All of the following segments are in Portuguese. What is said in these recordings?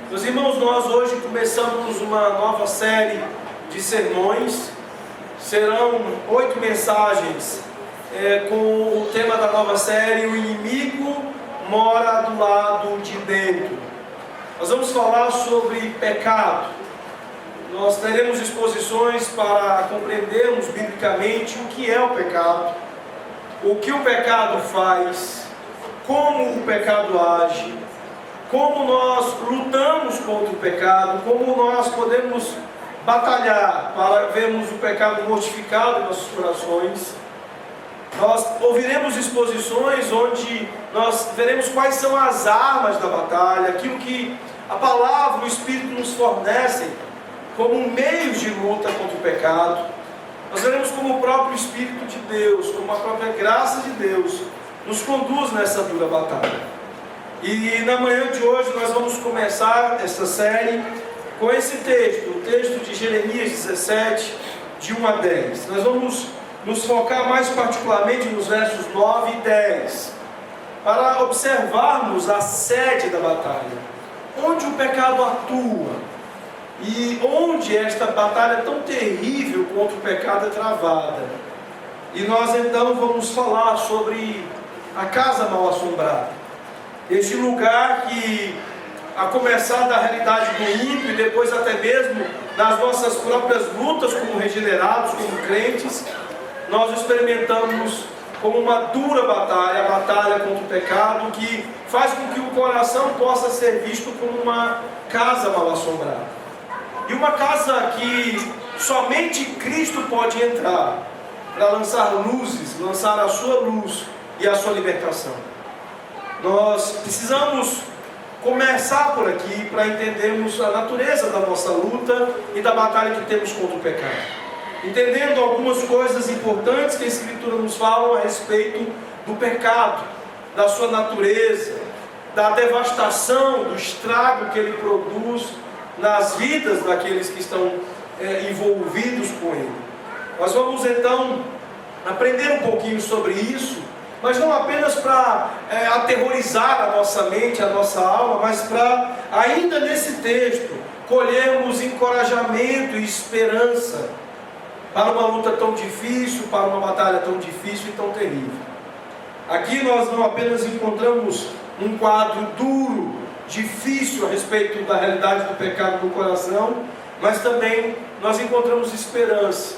Meus irmãos, nós hoje começamos uma nova série de sermões. Serão 8 mensagens com o tema da nova série: o inimigo mora do lado de dentro. Nós vamos falar sobre pecado. Nós teremos exposições para compreendermos biblicamente o que é o pecado, o que o pecado faz, como o pecado age, como nós lutamos contra o pecado, como nós podemos batalhar para vermos o pecado mortificado em nossos corações. Nós ouviremos exposições onde nós veremos quais são as armas da batalha, aquilo que a palavra, o Espírito nos fornecem como meios de luta contra o pecado. Nós veremos como o próprio Espírito de Deus, como a própria graça de Deus nos conduz nessa dura batalha. E na manhã de hoje nós vamos começar essa série com esse texto, o texto de Jeremias 17, de 1 a 10. Nós vamos nos focar mais particularmente nos versos 9 e 10, para observarmos a sede da batalha, onde o pecado atua e onde esta batalha tão terrível contra o pecado é travada. E nós então vamos falar sobre a casa mal assombrada, este lugar que, a começar da realidade do ímpio e depois até mesmo nas nossas próprias lutas como regenerados, como crentes, nós experimentamos como uma dura batalha, a batalha contra o pecado, que faz com que o coração possa ser visto como uma casa mal assombrada. E uma casa que somente Cristo pode entrar para lançar luzes, lançar a sua luz e a sua libertação. Nós precisamos começar por aqui para entendermos a natureza da nossa luta e da batalha que temos contra o pecado, entendendo algumas coisas importantes que a Escritura nos fala a respeito do pecado, da sua natureza, da devastação, do estrago que ele produz nas vidas daqueles que estão envolvidos com ele. Nós vamos então aprender um pouquinho sobre isso, mas não apenas para aterrorizar a nossa mente, a nossa alma, mas para, ainda nesse texto, colhermos encorajamento e esperança para uma luta tão difícil, para uma batalha tão difícil e tão terrível. Aqui nós não apenas encontramos um quadro duro, difícil a respeito da realidade do pecado no coração, mas também nós encontramos esperança,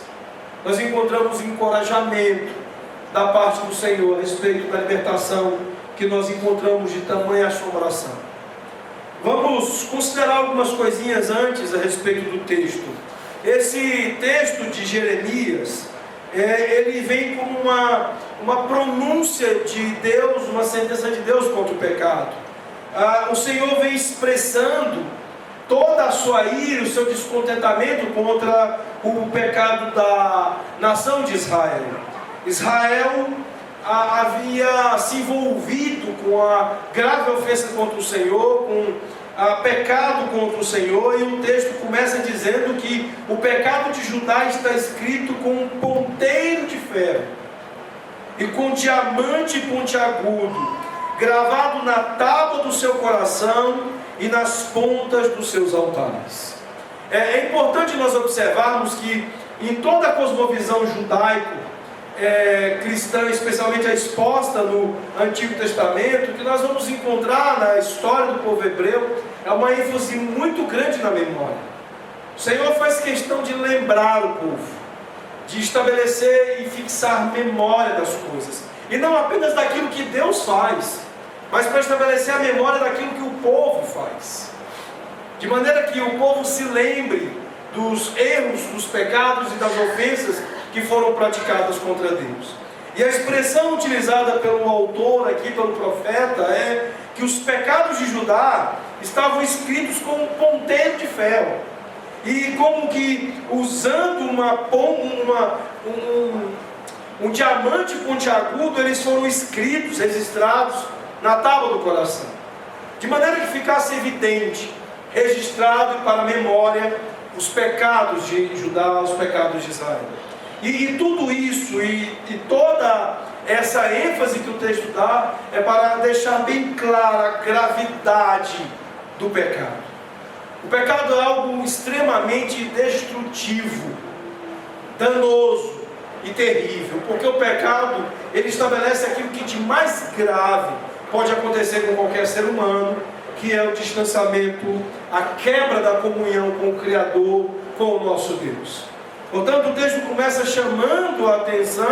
nós encontramos encorajamento da parte do Senhor a respeito da libertação que nós encontramos de tamanha assombração. Vamos considerar algumas coisinhas antes a respeito do texto. Esse texto de Jeremias, ele vem como uma pronúncia de Deus, uma sentença de Deus contra o pecado. O Senhor vem expressando toda a sua ira, o seu descontentamento contra o pecado da nação de Israel. Israel havia se envolvido com a grave ofensa contra o Senhor, com pecado contra o Senhor, e o texto começa dizendo que o pecado de Judá está escrito com um ponteiro de ferro e com diamante pontiagudo, gravado na tábua do seu coração e nas pontas dos seus altares. É importante nós observarmos que em toda a cosmovisão judaico, cristã, especialmente a exposta no Antigo Testamento, que nós vamos encontrar na história do povo hebreu, é uma ênfase muito grande na memória. O Senhor faz questão de lembrar o povo, de estabelecer e fixar memória das coisas, e não apenas daquilo que Deus faz, mas para estabelecer a memória daquilo que o povo faz, de maneira que o povo se lembre dos erros, dos pecados e das ofensas que foram praticadas contra Deus. E a expressão utilizada pelo autor aqui, pelo profeta, é que os pecados de Judá estavam escritos com um ponteiro de ferro, e como que usando um diamante pontiagudo, eles foram escritos, registrados na tábua do coração, de maneira que ficasse evidente, registrado para a memória, os pecados de Judá, os pecados de Israel. E tudo isso, e toda essa ênfase que o texto dá, é para deixar bem clara a gravidade do pecado. O pecado é algo extremamente destrutivo, danoso e terrível, porque o pecado, ele estabelece aquilo que de mais grave pode acontecer com qualquer ser humano, que é o distanciamento, a quebra da comunhão com o Criador, com o nosso Deus. Portanto, o texto começa chamando a atenção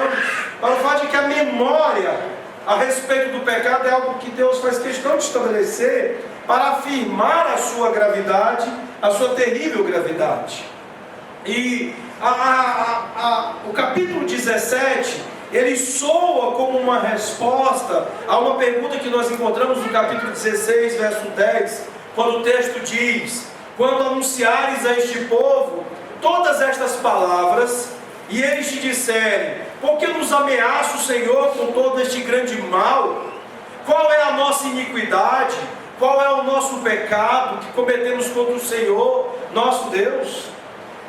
para o fato de que a memória a respeito do pecado é algo que Deus faz questão de estabelecer para afirmar a sua gravidade, a sua terrível gravidade. E o capítulo 17, ele soa como uma resposta a uma pergunta que nós encontramos no capítulo 16, verso 10, quando o texto diz: quando anunciares a este povo todas estas palavras, e eles te disserem: por que nos ameaça o Senhor com todo este grande mal? Qual é a nossa iniquidade? Qual é o nosso pecado que cometemos contra o Senhor, nosso Deus?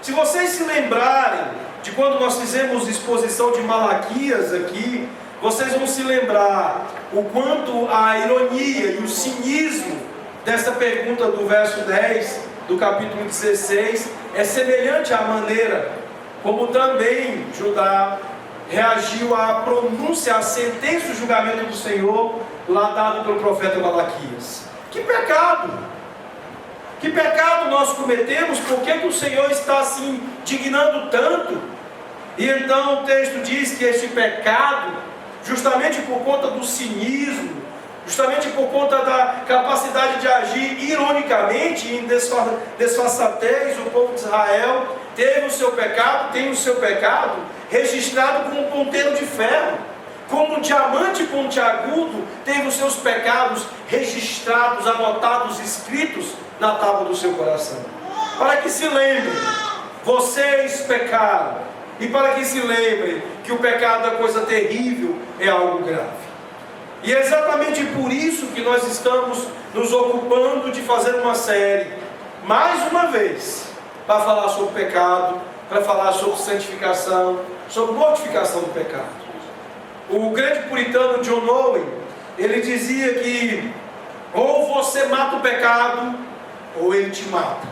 Se vocês se lembrarem de quando nós fizemos exposição de Malaquias aqui, vocês vão se lembrar o quanto a ironia e o cinismo dessa pergunta do verso 10 do capítulo 16 é semelhante à maneira como também Judá reagiu à pronúncia, à sentença do julgamento do Senhor lá dado pelo profeta Malaquias. Que pecado! Que pecado nós cometemos? Por que o Senhor está se indignando tanto? E então o texto diz que este pecado, justamente por conta do cinismo, justamente por conta da capacidade de agir ironicamente, em desfaçatez, o povo de Israel teve o seu pecado, tem o seu pecado registrado como um ponteiro de ferro, como um diamante pontiagudo teve os seus pecados registrados, anotados, escritos na tábua do seu coração. Para que se lembrem, vocês pecaram, e para que se lembrem que o pecado é coisa terrível, é algo grave. E é exatamente por isso que nós estamos nos ocupando de fazer uma série, mais uma vez, para falar sobre pecado, para falar sobre santificação, sobre mortificação do pecado. O grande puritano John Owen, ele dizia que ou você mata o pecado, ou ele te mata.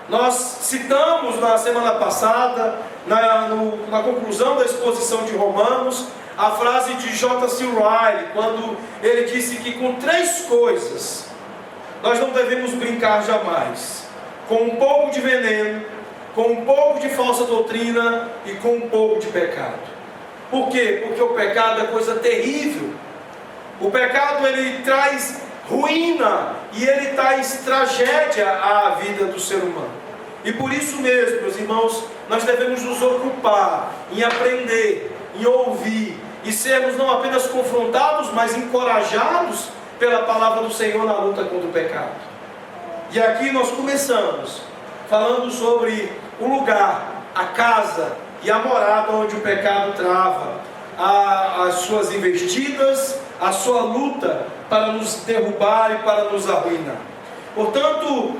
Nós citamos na semana passada, na conclusão da exposição de Romanos, a frase de J.C. Ryle, quando ele disse que com 3 coisas nós não devemos brincar jamais: com um pouco de veneno, com um pouco de falsa doutrina e com um pouco de pecado. Por quê? Porque o pecado é coisa terrível. O pecado, ele traz ruína e ele traz tragédia à vida do ser humano. E por isso mesmo, meus irmãos, nós devemos nos ocupar em aprender, em ouvir e sermos não apenas confrontados, mas encorajados pela palavra do Senhor na luta contra o pecado. E aqui nós começamos falando sobre o lugar, a casa e a morada onde o pecado trava as suas investidas, a sua luta para nos derrubar e para nos arruinar. Portanto,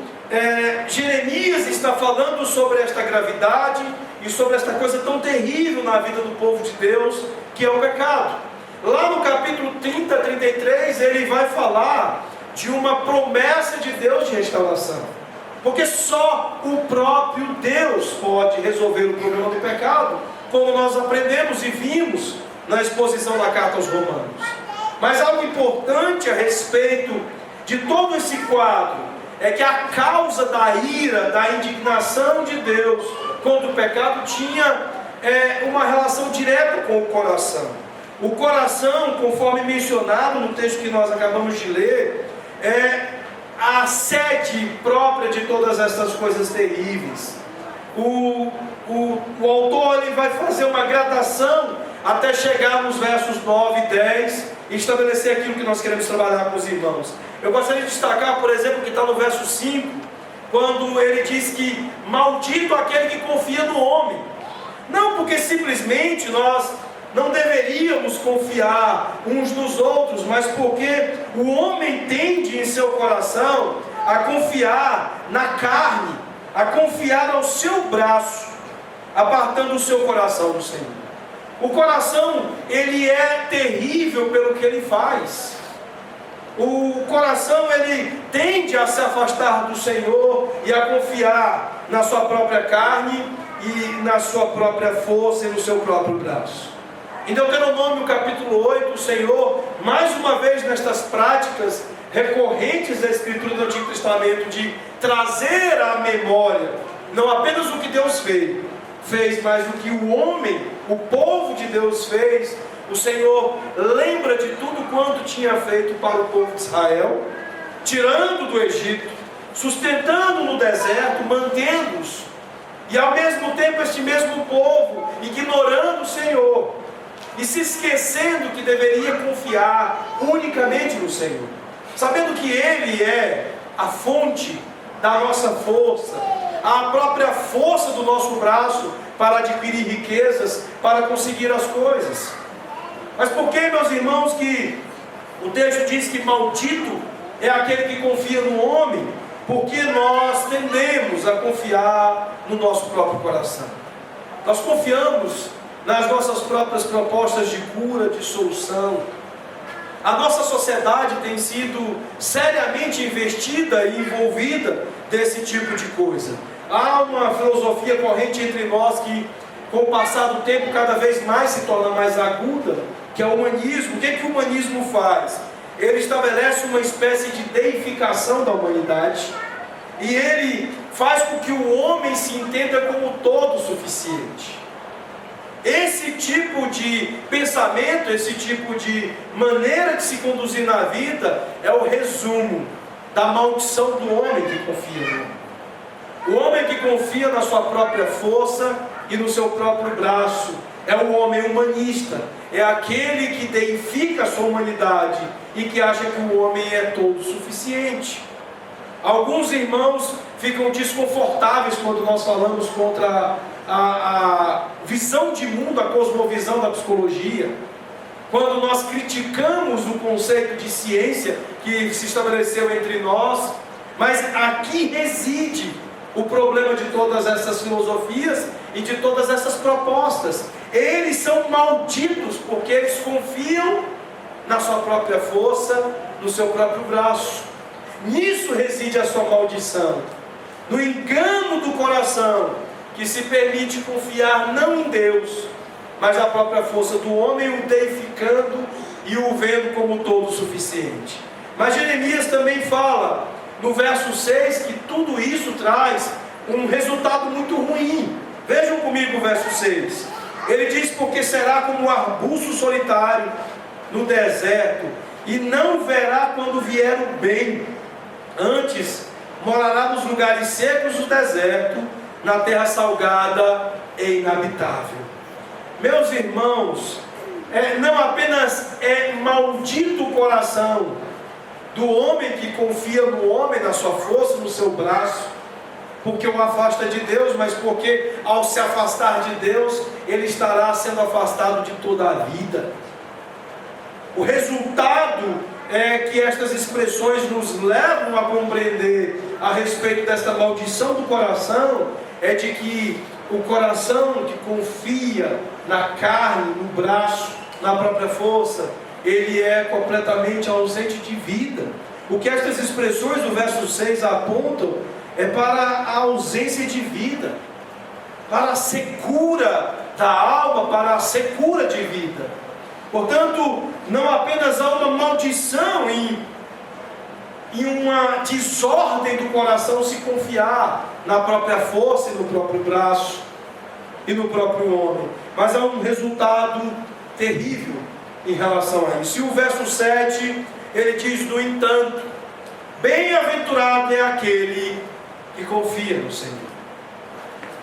Jeremias está falando sobre esta gravidade e sobre esta coisa tão terrível na vida do povo de Deus, que é o pecado. Lá no capítulo 30, 33, ele vai falar de uma promessa de Deus de restauração, porque só o próprio Deus pode resolver o problema do pecado, como nós aprendemos e vimos na exposição da carta aos Romanos. Mas algo importante a respeito de todo esse quadro é que a causa da ira, da indignação de Deus contra o pecado tinha uma relação direta com o coração. O coração, conforme mencionado no texto que nós acabamos de ler, é a sede própria de todas essas coisas terríveis. O autor, ele vai fazer uma gradação até chegar nos versos 9 e 10 e estabelecer aquilo que nós queremos trabalhar com os irmãos. Eu gostaria de destacar, por exemplo, que está no verso 5, quando ele diz que maldito aquele que confia no homem. Não porque simplesmente nós não deveríamos confiar uns nos outros, mas porque o homem tende em seu coração a confiar na carne, a confiar ao seu braço, apartando o seu coração do Senhor. O coração, ele é terrível pelo que ele faz. O coração ele tende a se afastar do Senhor e a confiar na sua própria carne e na sua própria força e no seu próprio braço. Em Deuteronômio capítulo 8, o Senhor, mais uma vez nestas práticas recorrentes da Escritura do Antigo Testamento, de trazer à memória, não apenas o que Deus fez, mas o que o homem, o povo de Deus fez. O Senhor lembra de tudo quanto tinha feito para o povo de Israel, tirando do Egito, sustentando no deserto, mantendo-os, e ao mesmo tempo este mesmo povo ignorando o Senhor e se esquecendo que deveria confiar unicamente no Senhor, sabendo que Ele é a fonte da nossa força, a própria força do nosso braço para adquirir riquezas, para conseguir as coisas. Mas por que, meus irmãos, que o texto diz que maldito é aquele que confia no homem? Porque nós tendemos a confiar no nosso próprio coração. Nós confiamos nas nossas próprias propostas de cura, de solução. A nossa sociedade tem sido seriamente investida e envolvida desse tipo de coisa. Há uma filosofia corrente entre nós que, com o passar do tempo, cada vez mais se torna mais aguda, que é o humanismo. O que é que o humanismo faz? Ele estabelece uma espécie de deificação da humanidade, e ele faz com que o homem se entenda como todo suficiente. Esse tipo de pensamento, esse tipo de maneira de se conduzir na vida é o resumo da maldição do homem que confia no homem. O homem que confia na sua própria força e no seu próprio braço é o homem humanista, é aquele que deifica a sua humanidade e que acha que o homem é todo suficiente. Alguns irmãos ficam desconfortáveis quando nós falamos contra a visão de mundo, a cosmovisão da psicologia, quando nós criticamos o conceito de ciência que se estabeleceu entre nós. Mas aqui reside o problema de todas essas filosofias e de todas essas propostas. Eles são malditos porque eles confiam na sua própria força, no seu próprio braço. Nisso reside a sua maldição, no engano do coração, que se permite confiar não em Deus, mas na própria força do homem, o deificando e o vendo como todo suficiente. Mas Jeremias também fala, no verso 6, que tudo isso traz um resultado muito ruim. Vejam comigo o verso 6. Ele diz: porque será como um arbusto solitário no deserto, e não verá quando vier o bem. Antes morará nos lugares secos do deserto, na terra salgada e inabitável. Meus irmãos, não apenas é maldito o coração do homem que confia no homem, na sua força, no seu braço, porque o afasta de Deus, mas porque ao se afastar de Deus, ele estará sendo afastado de toda a vida. O resultado é que estas expressões nos levam a compreender a respeito desta maldição do coração, é de que o coração que confia na carne, no braço, na própria força, ele é completamente ausente de vida. O que estas expressões do verso 6 apontam é para a ausência de vida, para a secura da alma, para a secura de vida. Portanto, não apenas há uma maldição em uma desordem do coração se confiar na própria força e no próprio braço e no próprio homem, mas há um resultado terrível em relação a isso. E o verso 7, ele diz: no entanto, bem-aventurado é aquele que confia no Senhor.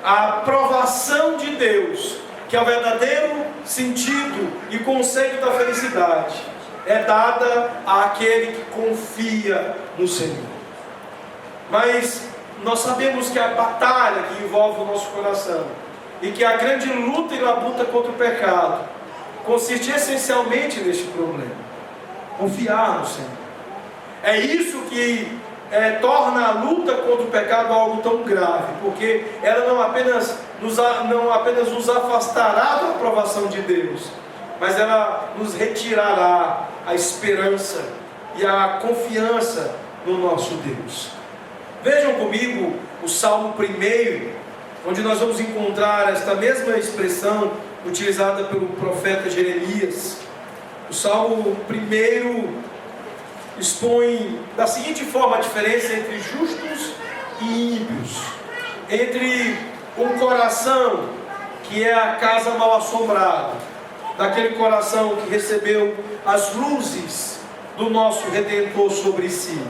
A aprovação de Deus, que é o verdadeiro sentido e conceito da felicidade, é dada àquele que confia no Senhor. Mas nós sabemos que a batalha que envolve o nosso coração, e que a grande luta e labuta contra o pecado, consiste essencialmente neste problema: confiar no Senhor. É isso que torna a luta contra o pecado algo tão grave, porque ela não apenas nos afastará da aprovação de Deus, mas ela nos retirará a esperança e a confiança no nosso Deus. Vejam comigo o Salmo 1, onde nós vamos encontrar esta mesma expressão utilizada pelo profeta Jeremias. O Salmo 1 expõe da seguinte forma a diferença entre justos e ímpios, entre um coração que é a casa mal assombrada, daquele coração que recebeu as luzes do nosso Redentor sobre si.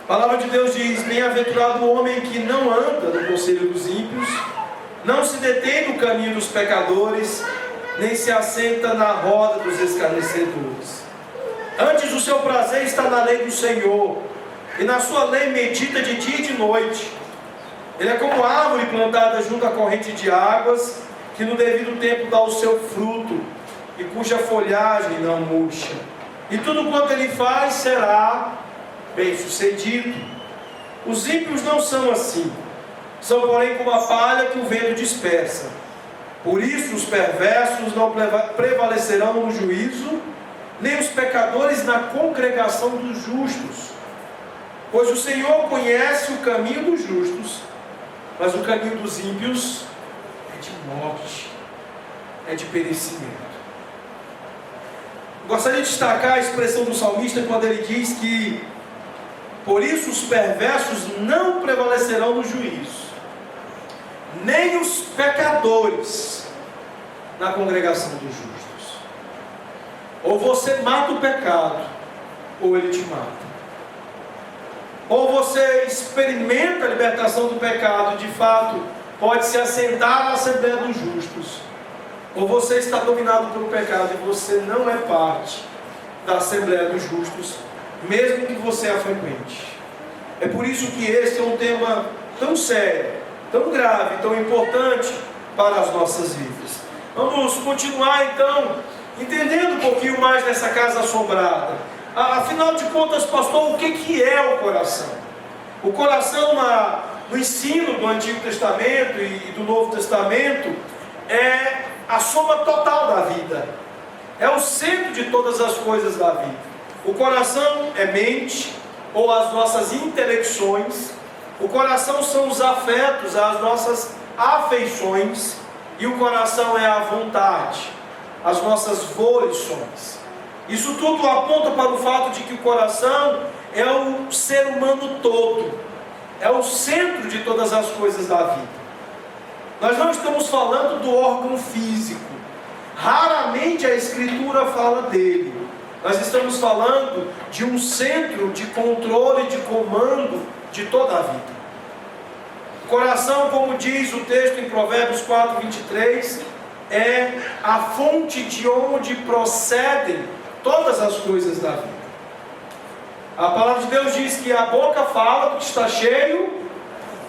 A palavra de Deus diz: bem-aventurado o homem que não anda no conselho dos ímpios, não se detém no caminho dos pecadores, nem se assenta na roda dos escarnecedores. Antes o seu prazer está na lei do Senhor, e na sua lei medita de dia e de noite. Ele é como árvore plantada junto à corrente de águas, que no devido tempo dá o seu fruto, e cuja folhagem não murcha. E tudo quanto ele faz será bem sucedido. Os ímpios não são assim, são porém como a palha que o vento dispersa. Por isso os perversos não prevalecerão no juízo, nem os pecadores na congregação dos justos. Pois o Senhor conhece o caminho dos justos, mas o caminho dos ímpios é de morte, é de perecimento. Gostaria de destacar a expressão do salmista quando ele diz que por isso os perversos não prevalecerão no juízo, nem os pecadores na congregação dos justos. Ou você mata o pecado, ou ele te mata. Ou você experimenta a libertação do pecado, de fato, pode se assentar na Assembleia dos Justos. Ou você está dominado pelo pecado e você não é parte da Assembleia dos Justos, mesmo que você a frequente. É por isso que este é um tema tão sério, tão grave, tão importante para as nossas vidas. Vamos continuar então, entendendo um pouquinho mais dessa casa assombrada. Afinal de contas, pastor, o que é o coração? O coração, no ensino do Antigo Testamento e do Novo Testamento, é a soma total da vida. É o centro de todas as coisas da vida. O coração é mente, ou as nossas intelecções. O coração são os afetos, as nossas afeições. E o coração é a vontade, as nossas volições. Isso tudo aponta para o fato de que o coração é o ser humano todo, é o centro de todas as coisas da vida. Nós não estamos falando do órgão físico, raramente a Escritura fala dele. Nós estamos falando de um centro de controle, de comando de toda a vida. O coração, como diz o texto em Provérbios 4:23, é a fonte de onde procedem todas as coisas da vida. A palavra de Deus diz que a boca fala do que está cheio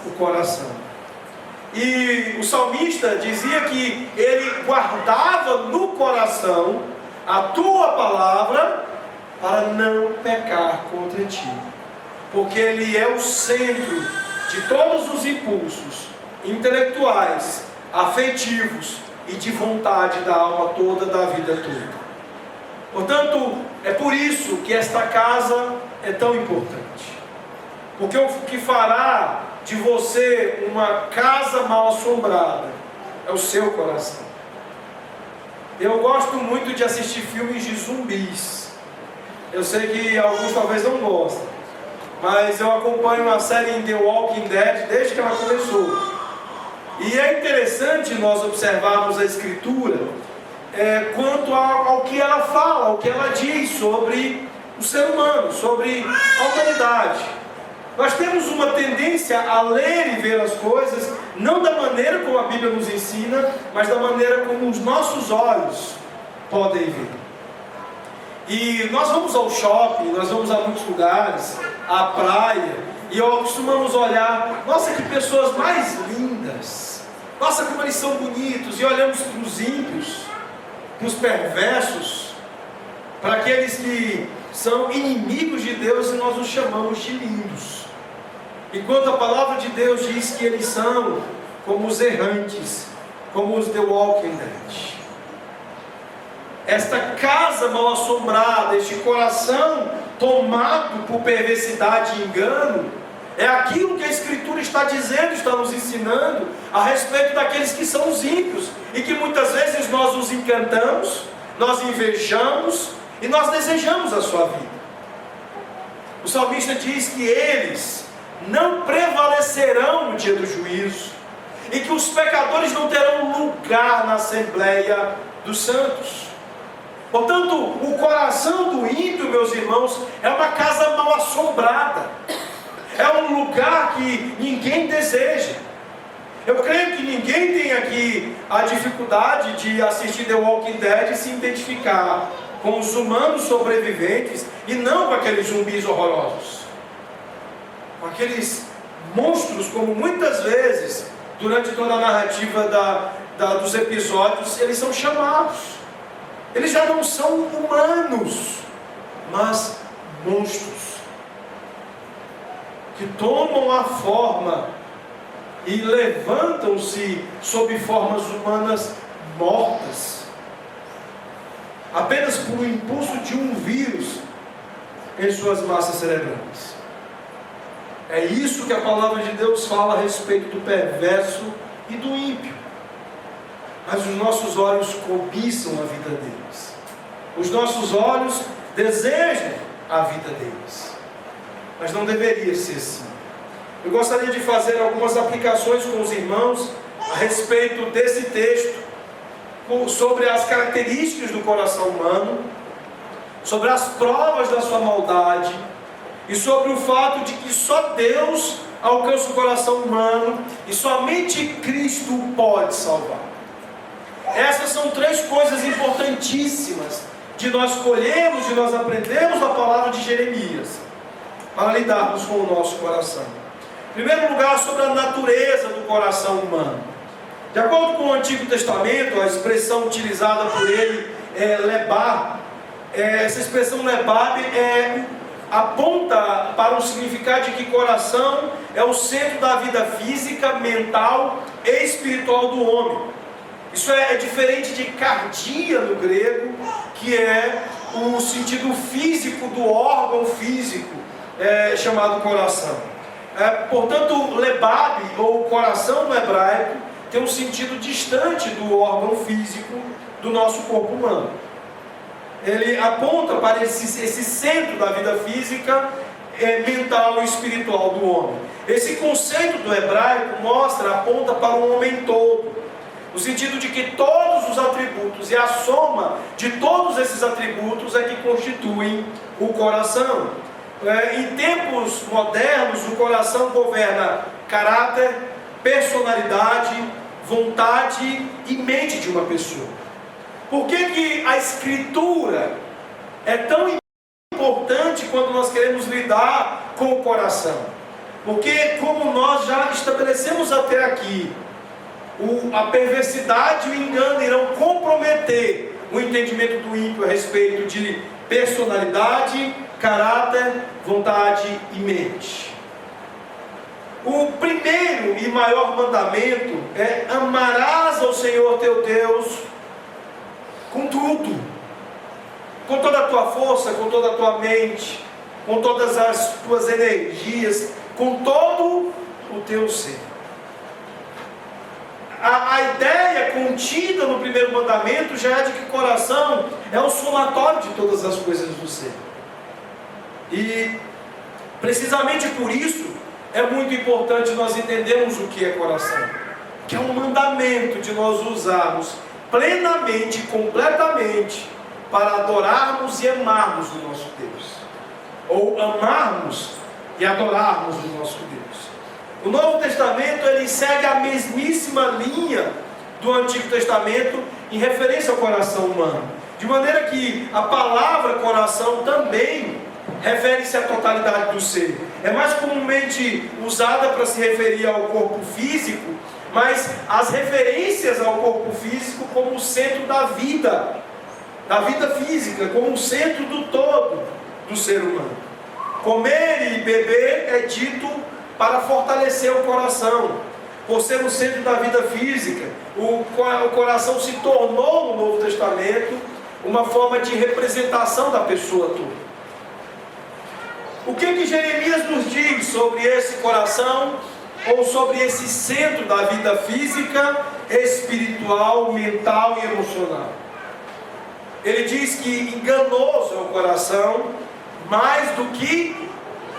o coração. E o salmista dizia que ele guardava no coração a tua palavra para não pecar contra ti, porque ele é o centro de todos os impulsos intelectuais, afetivos e de vontade da alma toda, da vida toda. Portanto, é por isso que esta casa é tão importante, porque o que fará de você uma casa mal assombrada é o seu coração. Eu gosto muito de assistir filmes de zumbis. Eu sei que alguns talvez não gostem, mas eu acompanho a série The Walking Dead desde que ela começou. E é interessante nós observarmos a Escritura quanto ao que ela fala, ao que ela diz sobre o ser humano, sobre a humanidade. Nós temos uma tendência a ler e ver as coisas, não da maneira como a Bíblia nos ensina, mas da maneira como os nossos olhos podem ver. E nós vamos ao shopping, nós vamos a muitos lugares, à praia, e costumamos olhar, nossa, que pessoas mais lindas, nossa, como eles são bonitos, e olhamos para os ímpios, para os perversos, para aqueles que são inimigos de Deus, e nós os chamamos de lindos, enquanto a palavra de Deus diz que eles são como os errantes, como os The Walking Dead. Esta casa mal assombrada, este coração tomado por perversidade e engano, é aquilo que a Escritura está dizendo, está nos ensinando a respeito daqueles que são os ímpios, e que muitas vezes nós os encantamos, nós invejamos e nós desejamos a sua vida. O salmista diz que eles não prevalecerão no dia do juízo, e que os pecadores não terão lugar na Assembleia dos Santos. Portanto, o coração do ímpio, meus irmãos, é uma casa mal assombrada, é um lugar que ninguém deseja. Eu creio que ninguém tem aqui a dificuldade de assistir The Walking Dead e se identificar com os humanos sobreviventes e não com aqueles zumbis horrorosos, com aqueles monstros, como muitas vezes durante toda a narrativa dos episódios eles são chamados. Eles já não são humanos, mas monstros que tomam a forma e levantam-se sob formas humanas mortas, apenas por um impulso de um vírus em suas massas cerebrais. É isso que a palavra de Deus fala a respeito do perverso e do ímpio. Mas os nossos olhos cobiçam a vida deles. Os nossos olhos desejam a vida deles. Mas não deveria ser assim. Eu gostaria de fazer algumas aplicações com os irmãos a respeito desse texto, sobre as características do coração humano, sobre as provas da sua maldade e sobre o fato de que só Deus alcança o coração humano e somente Cristo pode salvar. Essas são três coisas importantíssimas de nós colhermos, de nós aprendermos da palavra de Jeremias para lidarmos com o nosso coração. Em primeiro lugar, sobre a natureza do coração humano. De acordo com o Antigo Testamento, a expressão utilizada por ele é lebab. Essa expressão lebab aponta para o significado de que coração é o centro da vida física, mental e espiritual do homem. Isso é diferente de cardia no grego, que é o sentido físico do órgão físico chamado coração. Portanto, lebab, ou coração no hebraico, tem um sentido distante do órgão físico do nosso corpo humano. Ele aponta para esse centro da vida física, mental e espiritual do homem. Esse conceito do hebraico aponta para um homem todo, no sentido de que todos os atributos e a soma de todos esses atributos é que constituem o coração. Em tempos modernos, o coração governa caráter, personalidade, vontade e mente de uma pessoa. Por que a Escritura é tão importante quando nós queremos lidar com o coração? Porque, como nós já estabelecemos até aqui, a perversidade e o engano irão comprometer o entendimento do ímpio a respeito de personalidade, caráter, vontade e mente. O primeiro e maior mandamento é: amarás ao Senhor teu Deus com tudo, com toda a tua força, com toda a tua mente, com todas as tuas energias, com todo o teu ser. A ideia contida no primeiro mandamento já é de que o coração é o somatório de todas as coisas do ser. E precisamente por isso é muito importante nós entendermos o que é coração, que é um mandamento de nós usarmos plenamente, completamente, para adorarmos e amarmos o nosso Deus, ou amarmos e adorarmos o nosso Deus. O Novo Testamento ele segue a mesmíssima linha do Antigo Testamento em referência ao coração humano, de maneira que a palavra coração também refere-se à totalidade do ser. É mais comumente usada para se referir ao corpo físico, mas as referências ao corpo físico como o centro da vida física, como o centro do todo do ser humano. Comer e beber é dito para fortalecer o coração. Por ser o centro da vida física, o coração se tornou no Novo Testamento uma forma de representação da pessoa toda. O que Jeremias nos diz sobre esse coração, ou sobre esse centro da vida física, espiritual, mental e emocional? Ele diz que enganoso é o coração, mais do que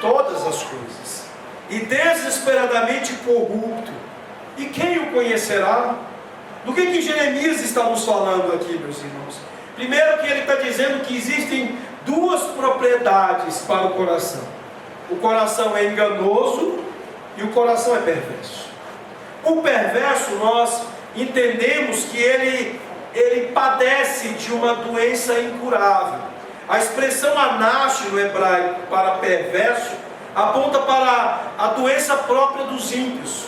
todas as coisas, e desesperadamente corrupto. E quem o conhecerá? Do que Jeremias está nos falando aqui, meus irmãos? Primeiro, que ele está dizendo que existem duas propriedades para o coração. O coração é enganoso e o coração é perverso. O perverso, nós entendemos que ele padece de uma doença incurável. A expressão anash no hebraico para perverso aponta para a doença própria dos ímpios.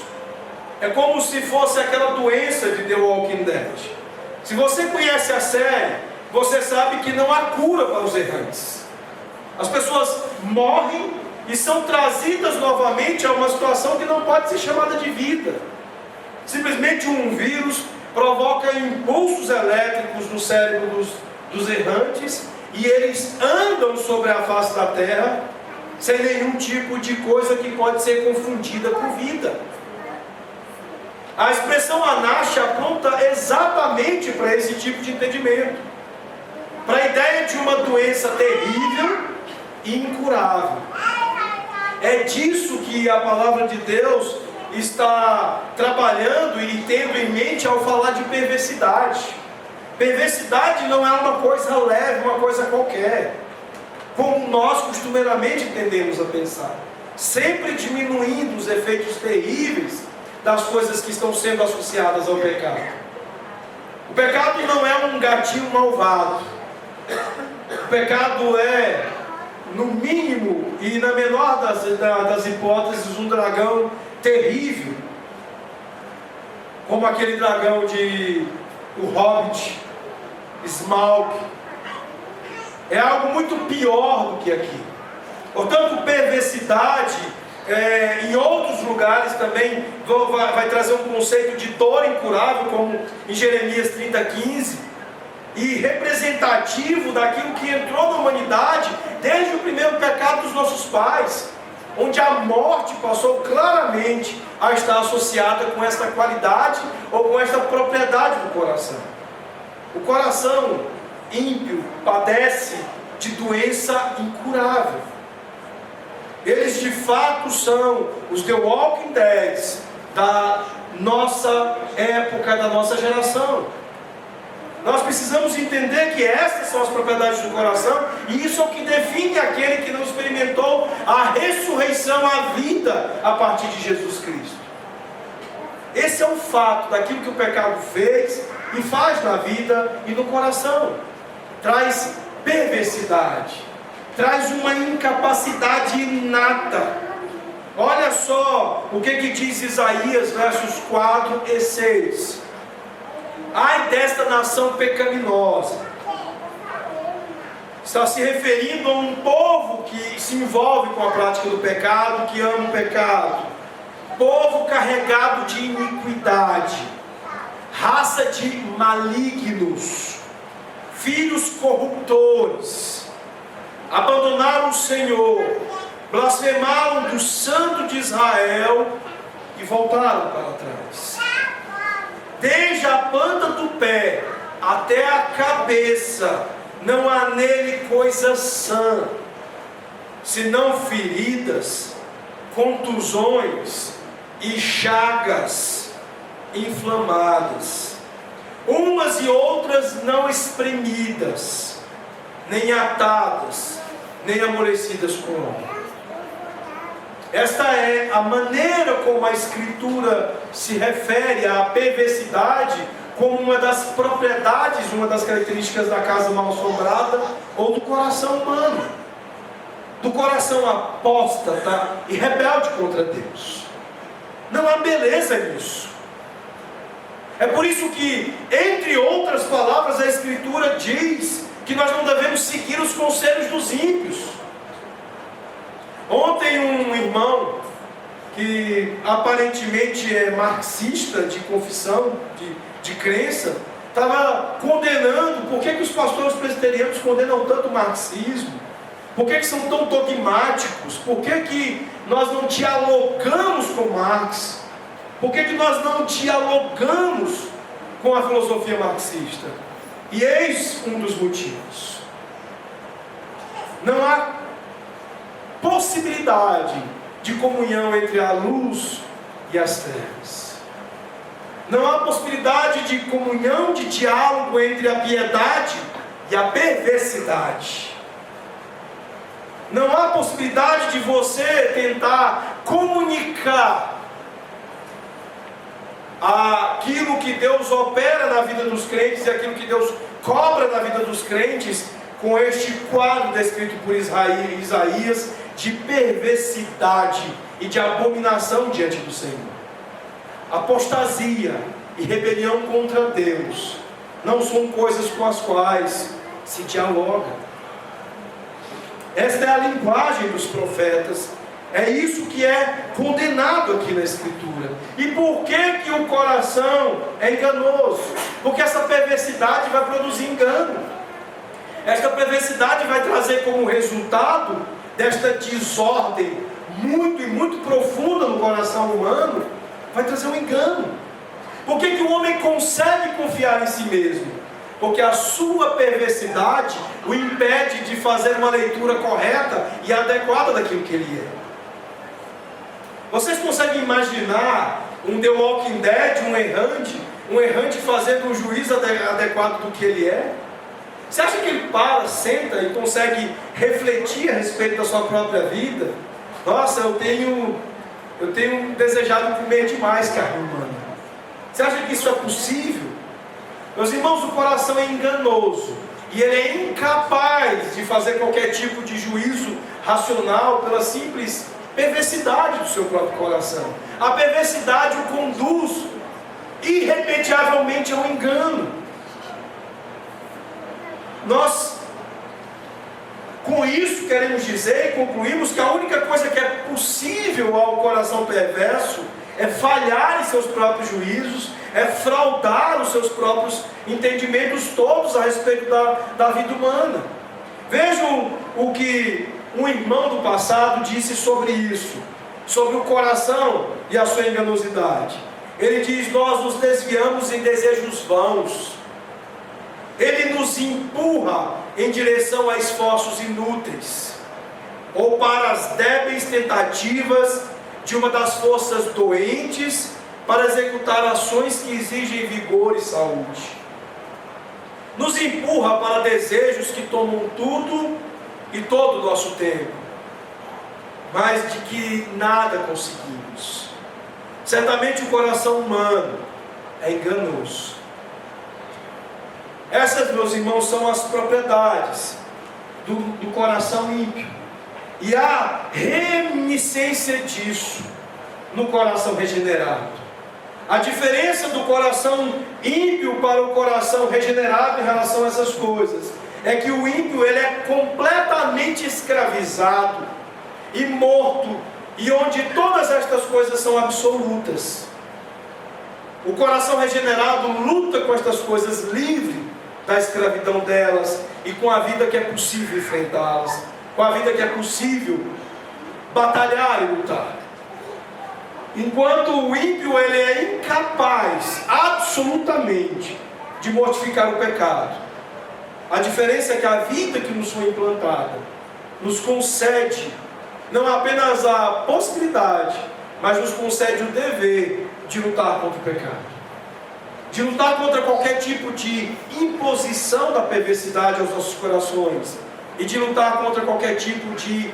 É como se fosse aquela doença de The Walking Dead. Se você conhece a série, você sabe que não há cura para os errantes. As pessoas morrem e são trazidas novamente a uma situação que não pode ser chamada de vida. Simplesmente um vírus provoca impulsos elétricos no cérebro dos errantes, e eles andam sobre a face da terra sem nenhum tipo de coisa que pode ser confundida com vida. A expressão anash aponta exatamente para esse tipo de entendimento, para a ideia de uma doença terrível e incurável. É disso que a palavra de Deus está trabalhando e tendo em mente ao falar de perversidade. Perversidade não é uma coisa leve, uma coisa qualquer, como nós costumeiramente tendemos a pensar, sempre diminuindo os efeitos terríveis das coisas que estão sendo associadas ao pecado. O pecado não é um gatinho malvado. O pecado é, no mínimo e na menor das hipóteses, um dragão terrível, como aquele dragão de O Hobbit, Smaug. É algo muito pior do que aquilo. Portanto, perversidade, em outros lugares também vai trazer um conceito de dor incurável, como em Jeremias 30:15, e representativo daquilo que entrou na humanidade desde o primeiro pecado dos nossos pais, onde a morte passou claramente a estar associada com esta qualidade ou com esta propriedade do coração. O coração ímpio padece de doença incurável. Eles de fato são os The Walking Dead da nossa época, da nossa geração. Nós precisamos entender que estas são as propriedades do coração, e isso é o que define aquele que não experimentou a ressurreição, a vida a partir de Jesus Cristo. Esse é o fato daquilo que o pecado fez e faz na vida e no coração. Traz perversidade, traz uma incapacidade inata. Olha só o que diz Isaías, versos 4 e 6. Ai desta nação pecaminosa. Está se referindo a um povo que se envolve com a prática do pecado, que ama o pecado. Povo carregado de iniquidade, raça de malignos, filhos corruptores. Abandonaram o Senhor, blasfemaram do Santo de Israel e voltaram para trás. Desde a planta do pé até a cabeça, não há nele coisa sã, senão feridas, contusões e chagas inflamadas, umas e outras não espremidas, nem atadas, nem amolecidas com óleo. Esta é a maneira como a Escritura se refere à perversidade como uma das propriedades, uma das características da casa mal assombrada ou do coração humano, do coração apóstata e rebelde contra Deus. Não há beleza nisso. É por isso que, entre outras palavras, a Escritura diz que nós não devemos seguir os conselhos dos ímpios. Ontem um irmão, que aparentemente é marxista de confissão, de crença, estava condenando, por que os pastores presbiterianos condenam tanto o marxismo, Por que são tão dogmáticos? Por que nós não dialogamos com Marx? Por que nós não dialogamos com a filosofia marxista? E eis um dos motivos. Não há possibilidade de comunhão entre a luz e as trevas. Não há possibilidade de comunhão, de diálogo entre a piedade e a perversidade. Não há possibilidade de você tentar comunicar aquilo que Deus opera na vida dos crentes e aquilo que Deus cobra na vida dos crentes com este quadro descrito por Isaías de perversidade e de abominação diante do Senhor. Apostasia e rebelião contra Deus não são coisas com as quais se dialoga. Esta é a linguagem dos profetas. É isso que é condenado aqui na Escritura. E por que o coração é enganoso? Porque essa perversidade vai produzir engano. Esta perversidade vai trazer como resultado desta desordem muito profunda no coração humano, vai trazer um engano. Por que o homem consegue confiar em si mesmo? Porque a sua perversidade o impede de fazer uma leitura correta e adequada daquilo que ele é. Vocês conseguem imaginar um The Walking Dead, um errante fazendo um juízo adequado do que ele é? Você acha que ele para, senta e consegue refletir a respeito da sua própria vida? Nossa, eu tenho desejado comer demais carne humana. Você acha que isso é possível? Meus irmãos, o coração é enganoso e ele é incapaz de fazer qualquer tipo de juízo racional pela simples perversidade do seu próprio coração. A perversidade o conduz irremediavelmente ao engano. Nós, com isso, queremos dizer e concluímos que a única coisa que é possível ao coração perverso é falhar em seus próprios juízos, é fraudar os seus próprios entendimentos todos a respeito da vida humana. Vejam o que um irmão do passado disse sobre isso, sobre o coração e a sua enganosidade. Ele diz: nós nos desviamos em desejos vãos. Ele nos empurra em direção a esforços inúteis, ou para as débeis tentativas de uma das forças doentes para executar ações que exigem vigor e saúde. Nos empurra para desejos que tomam tudo e todo o nosso tempo, mas de que nada conseguimos. Certamente o coração humano é enganoso. Essas, meus irmãos, são as propriedades do coração ímpio. E há reminiscência disso no coração regenerado. A diferença do coração ímpio para o coração regenerado em relação a essas coisas é que o ímpio ele é completamente escravizado e morto, e onde todas estas coisas são absolutas. O coração regenerado luta com estas coisas livre da escravidão delas e com a vida que é possível enfrentá-las, com a vida que é possível batalhar e lutar. Enquanto o ímpio ele é incapaz absolutamente de mortificar o pecado. A diferença é que a vida que nos foi implantada nos concede não apenas a possibilidade, mas nos concede o dever de lutar contra o pecado, de lutar contra qualquer tipo de imposição da perversidade aos nossos corações, e de lutar contra qualquer tipo de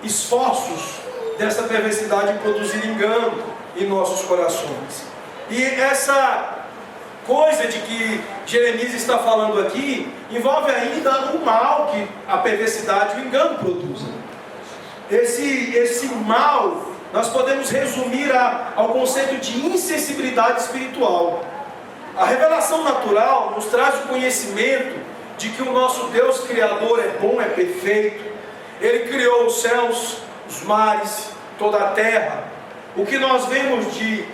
esforços dessa perversidade produzir engano em nossos corações. E essa coisa de que Jeremias está falando aqui envolve ainda o mal que a perversidade e o engano produzem. Esse mal nós podemos resumir ao conceito de insensibilidade espiritual. A revelação natural nos traz o conhecimento de que o nosso Deus Criador é bom, é perfeito. Ele criou os céus, os mares, toda a terra. O que nós vemos de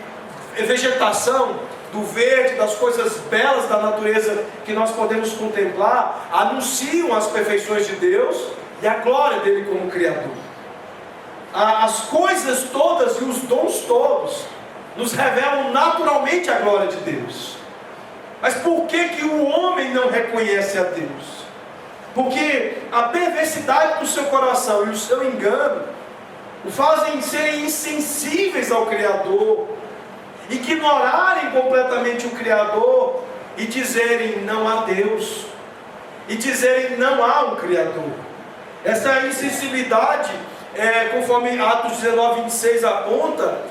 vegetação, do verde, das coisas belas da natureza que nós podemos contemplar, anunciam as perfeições de Deus e a glória dele como Criador. As coisas todas e os dons todos nos revelam naturalmente a glória de Deus. Mas por que o homem não reconhece a Deus? Porque a perversidade do seu coração e o seu engano o fazem serem insensíveis ao Criador, ignorarem completamente o Criador e dizerem não há Deus, e dizerem não há um Criador. Essa insensibilidade, conforme Atos 19, 26 aponta,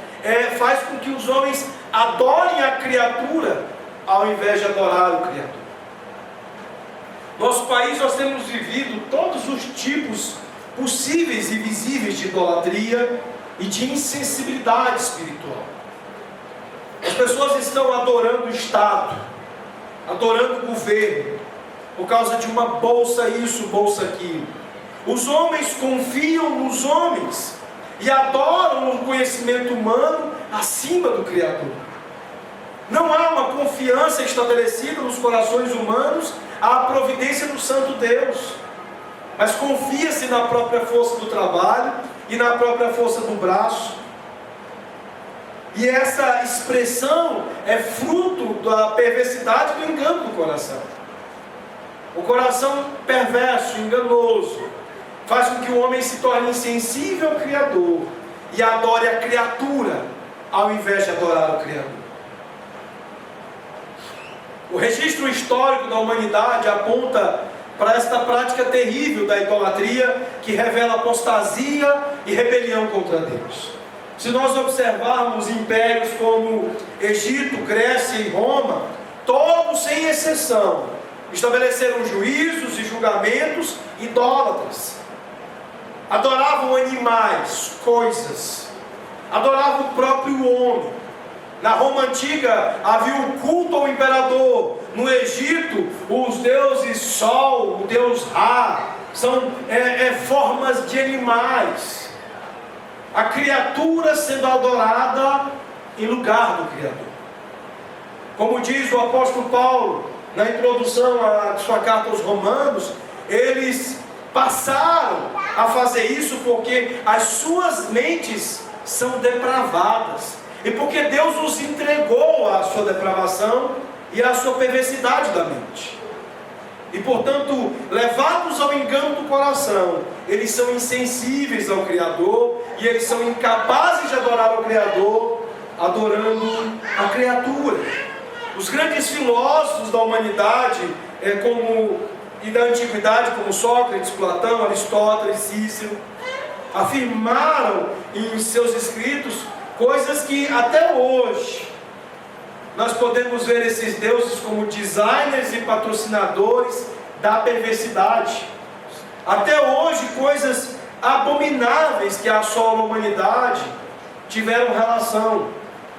faz com que os homens adorem a criatura ao invés de adorar o Criador. Nosso país, nós temos vivido todos os tipos possíveis e visíveis de idolatria e de insensibilidade espiritual. As pessoas estão adorando o Estado, adorando o governo, por causa de uma bolsa isso, bolsa aquilo. Os homens confiam nos homens e adoram o conhecimento humano acima do Criador. Não há uma confiança estabelecida nos corações humanos à providência do Santo Deus, mas confia-se na própria força do trabalho e na própria força do braço. E essa expressão é fruto da perversidade do engano do coração. O coração perverso, enganoso, faz com que o homem se torne insensível ao Criador e adore a criatura ao invés de adorar o Criador. O registro histórico da humanidade aponta para esta prática terrível da idolatria que revela apostasia e rebelião contra Deus. Se nós observarmos impérios como Egito, Grécia e Roma, todos sem exceção estabeleceram juízos e julgamentos idólatras. Adoravam animais, coisas, adoravam o próprio homem. Na Roma antiga havia o culto ao imperador. No Egito, os deuses Sol, o deus Ra, são formas de animais. A criatura sendo adorada em lugar do Criador. Como diz o apóstolo Paulo na introdução à sua carta aos Romanos, eles passaram a fazer isso porque as suas mentes são depravadas. E porque Deus os entregou à sua depravação e à sua perversidade da mente. E portanto, levados ao engano do coração, eles são insensíveis ao Criador e eles são incapazes de adorar o Criador, adorando a criatura. Os grandes filósofos da humanidade, e da antiguidade, como Sócrates, Platão, Aristóteles, Cícero, afirmaram em seus escritos coisas que até hoje nós podemos ver esses deuses como designers e patrocinadores da perversidade. Até hoje, coisas abomináveis que assolam a humanidade tiveram relação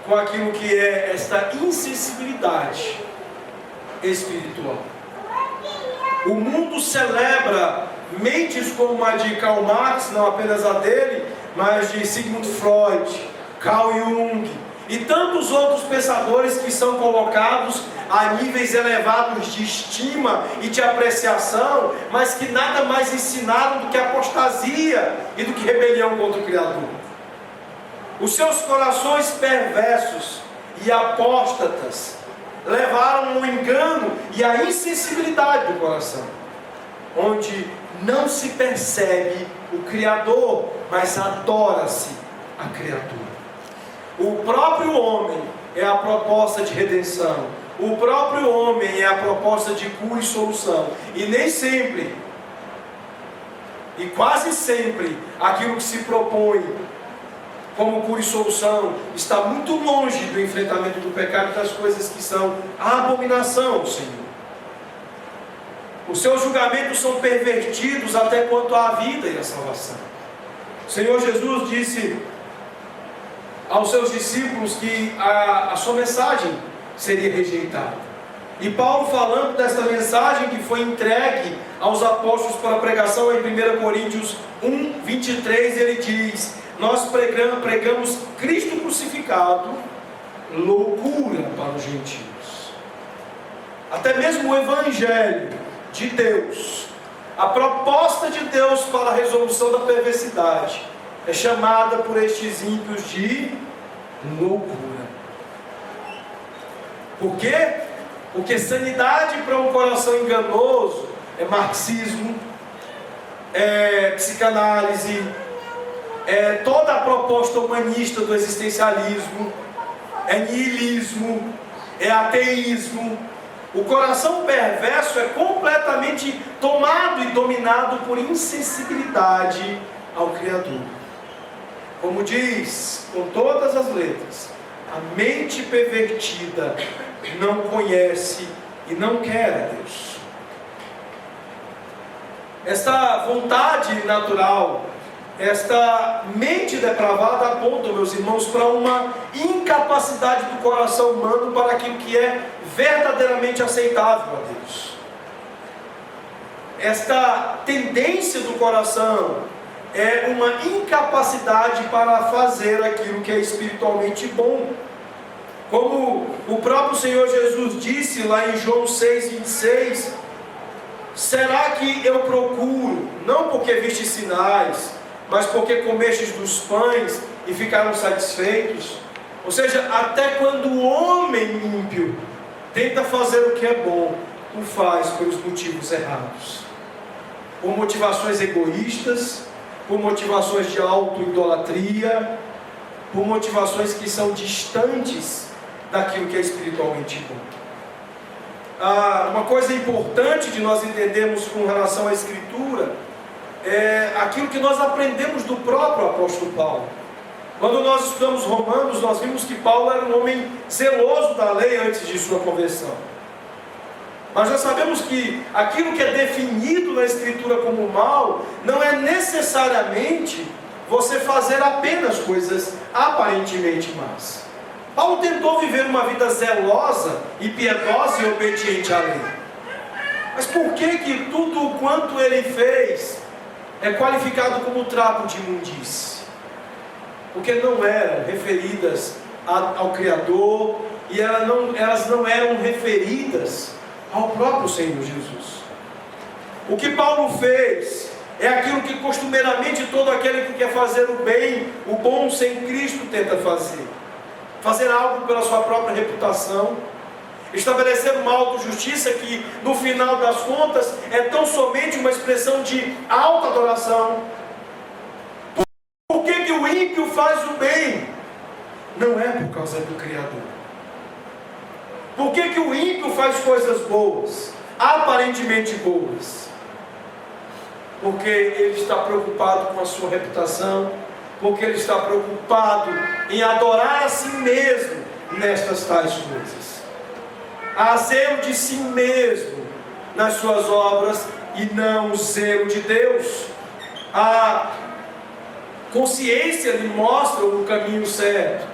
com aquilo que é esta insensibilidade espiritual. O mundo celebra mentes como a de Karl Marx, não apenas a dele, mas de Sigmund Freud, Carl Jung e tantos outros pensadores que são colocados a níveis elevados de estima e de apreciação, mas que nada mais ensinaram do que apostasia e do que rebelião contra o Criador. Os seus corações perversos e apóstatas levaram o engano e a insensibilidade do coração, onde não se percebe o Criador, mas adora-se a criatura. O próprio homem é a proposta de redenção. O próprio homem é a proposta de cura e solução. E nem sempre, e quase sempre, aquilo que se propõe como cura e solução está muito longe do enfrentamento do pecado e das coisas que são a abominação ao Senhor. Os seus julgamentos são pervertidos até quanto à vida e à salvação. O Senhor Jesus disse aos seus discípulos que a sua mensagem seria rejeitada. E Paulo, falando desta mensagem que foi entregue aos apóstolos para pregação em 1 Coríntios 1, 23, ele diz: nós pregamos Cristo crucificado, loucura para os gentios. Até mesmo o Evangelho de Deus A proposta de Deus para a resolução da perversidade é chamada por estes ímpios de loucura. Por quê? Porque sanidade para um coração enganoso é marxismo, é psicanálise, é toda a proposta humanista do existencialismo, é niilismo, é ateísmo. O coração perverso é completamente tomado e dominado por insensibilidade ao Criador. Como diz com todas as letras, a mente pervertida não conhece e não quer a Deus. Esta vontade natural, esta mente depravada aponta, meus irmãos, para uma incapacidade do coração humano para aquilo que é verdadeiramente aceitável a Deus. Esta tendência do coração é uma incapacidade para fazer aquilo que é espiritualmente bom. Como o próprio Senhor Jesus disse lá em João 6,26, será que eu procuro, não porque viste sinais, mas porque comestes dos pães e ficaram satisfeitos? Ou seja, até quando o homem ímpio tenta fazer o que é bom, o faz pelos motivos errados, por motivações egoístas, por motivações de auto-idolatria, por motivações que são distantes daquilo que é espiritualmente bom. Uma coisa importante de nós entendermos com relação à Escritura é aquilo que nós aprendemos do próprio apóstolo Paulo. Quando nós estudamos Romanos, nós vimos que Paulo era um homem zeloso da lei antes de sua conversão. Mas nós sabemos que aquilo que é definido na Escritura como mal, não é necessariamente você fazer apenas coisas aparentemente más. Paulo tentou viver uma vida zelosa e piedosa e obediente à lei. Mas por que tudo quanto ele fez é qualificado como trapo de imundície? Porque não eram referidas ao Criador e elas não eram referidas ao próprio Senhor Jesus. O que Paulo fez é aquilo que costumeiramente todo aquele que quer fazer o bem, o bom sem Cristo tenta fazer. Fazer algo pela sua própria reputação, estabelecer uma autojustiça que no final das contas é tão somente uma expressão de auto-adoração. Por que o ímpio faz o bem? Não é por causa do Criador. Por que o ímpio faz coisas boas, aparentemente boas? Porque ele está preocupado com a sua reputação, porque ele está preocupado em adorar a si mesmo nestas tais coisas. Há zelo de si mesmo nas suas obras e não o zelo de Deus. A consciência lhe mostra o caminho certo,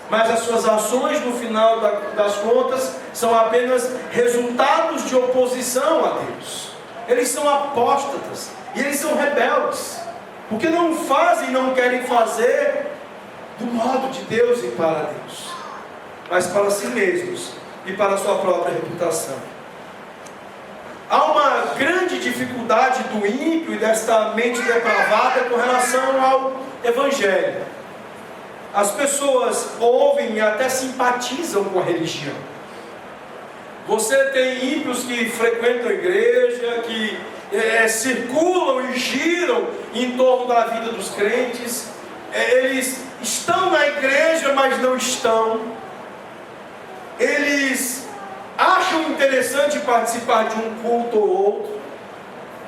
mas as suas ações no final das contas são apenas resultados de oposição a Deus. Eles são apóstatas e eles são rebeldes, porque não fazem e não querem fazer do modo de Deus e para Deus, mas para si mesmos e para a sua própria reputação. Há uma grande dificuldade do ímpio e desta mente depravada com relação ao Evangelho. As pessoas ouvem e até simpatizam com a religião. Você tem ímpios que frequentam a igreja, que circulam e giram em torno da vida dos crentes. Eles estão na igreja, mas não estão. Eles acham interessante participar de um culto ou outro,